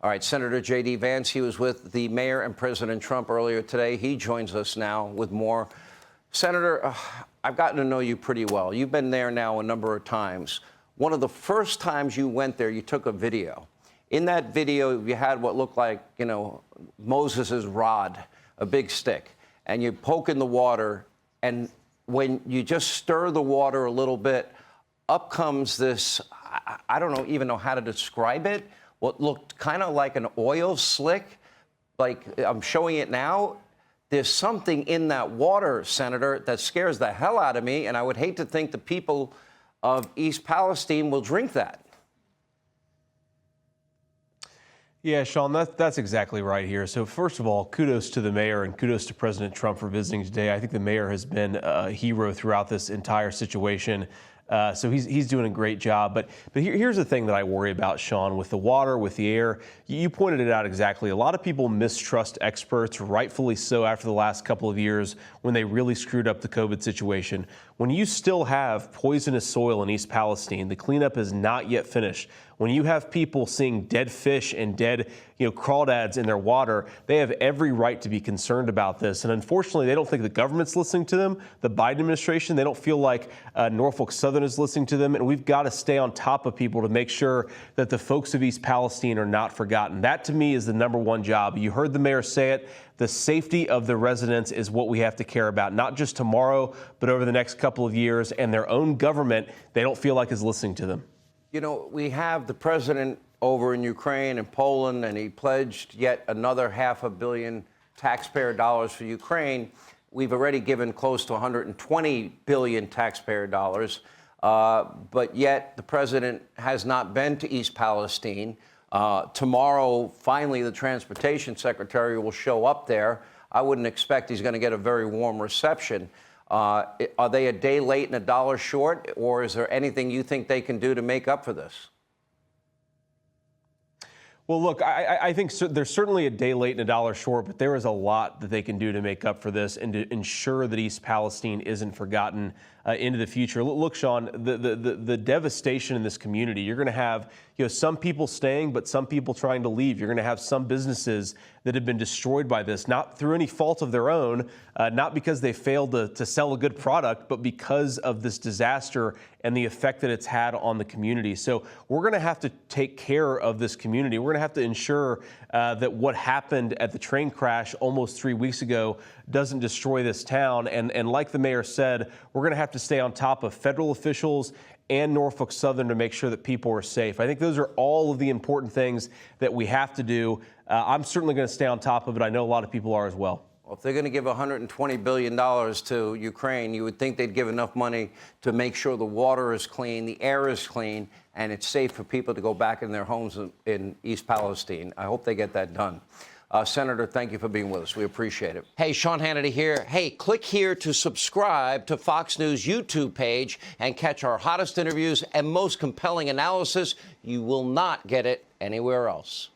All right, Senator J.D. Vance, he was with the mayor and President Trump earlier today. He joins us now with more. Senator, I've gotten to know you pretty well. You've been there now a number of times. One of the first times you went there, you took a video. In that video, you had what looked like, Moses' rod, a big stick, and you poke in the water, and when you just stir the water a little bit, up comes this, I don't even know how to describe it, what looked kind of like an oil slick, like I'm showing it now. There's something in that water, Senator, that scares the hell out of me, and I would hate to think the people of East Palestine will drink that. Yeah, Sean, that's exactly right here. So first of all, kudos to the mayor and kudos to President Trump for visiting today. I think the mayor has been a hero throughout this entire situation. So he's doing a great job. But here's the thing that I worry about, Sean, with the water, with the air. You pointed it out exactly. A lot of people mistrust experts, rightfully so, after the last couple of years when they really screwed up the COVID situation. When you still have poisonous soil in East Palestine, the cleanup is not yet finished. When you have people seeing dead fish and dead, crawdads in their water, they have every right to be concerned about this. And unfortunately, they don't think the government's listening to them. The Biden administration, they don't feel like Norfolk Southern is listening to them. And we've got to stay on top of people to make sure that the folks of East Palestine are not forgotten. That, to me, is the number one job. You heard the mayor say it. The safety of the residents is what we have to care about, not just tomorrow, but over the next couple of years. And their own government, they don't feel like is listening to them. We have the president over in Ukraine and Poland, and he pledged yet another $500 million taxpayer dollars for Ukraine. We've already given close to $120 billion taxpayer dollars, but yet the president has not been to East Palestine. Tomorrow, finally, the Transportation Secretary will show up there. I wouldn't expect he's going to get a very warm reception. Are they a day late and a dollar short, or is there anything you think they can do to make up for this? Well, look, I think there's certainly a day late and a dollar short, but there is a lot that they can do to make up for this and to ensure that East Palestine isn't forgotten into the future. Look, Sean, the devastation in this community, you're going to have some people staying, but some people trying to leave. You're going to have some businesses that have been destroyed by this, not through any fault of their own, not because they failed to sell a good product, but because of this disaster and the effect that it's had on the community. So we're going to have to take care of this community. We're going to have to ensure that what happened at the train crash almost 3 weeks ago doesn't destroy this town. And like the mayor said, we're going to have to stay on top of federal officials and Norfolk Southern to make sure that people are safe. I think those are all of the important things that we have to do. I'm certainly going to stay on top of it. I know a lot of people are as well. Well, if they're going to give $120 billion to Ukraine, you would think they'd give enough money to make sure the water is clean, the air is clean, and it's safe for people to go back in their homes in East Palestine. I hope they get that done. Senator, thank you for being with us. We appreciate it. Hey, Sean Hannity here. Hey, click here to subscribe to Fox News YouTube page and catch our hottest interviews and most compelling analysis. You will not get it anywhere else.